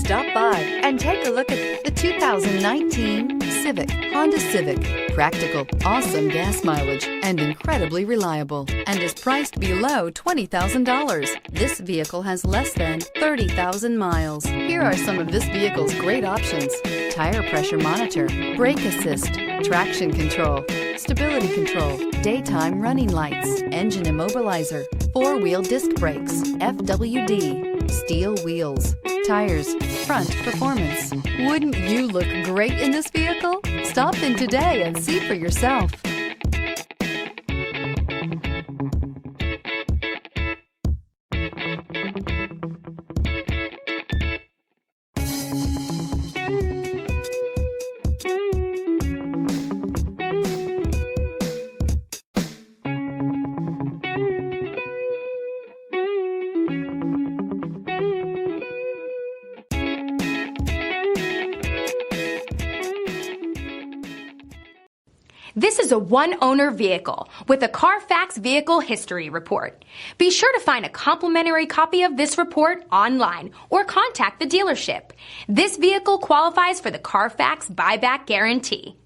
Stop by and take a look at the 2019 Honda Civic. Practical, awesome gas mileage, and incredibly reliable, and is priced below $20,000. This vehicle has less than 30,000 miles. Here are some of this vehicle's great options: tire pressure monitor, brake assist, traction control, stability control, daytime running lights, engine immobilizer, four-wheel disc brakes, FWD, steel wheels, tires, front performance. Wouldn't you look great in this vehicle? Stop in today and see for yourself. This is a one-owner vehicle with a Carfax Vehicle History Report. Be sure to find a complimentary copy of this report online or contact the dealership. This vehicle qualifies for the Carfax Buyback Guarantee.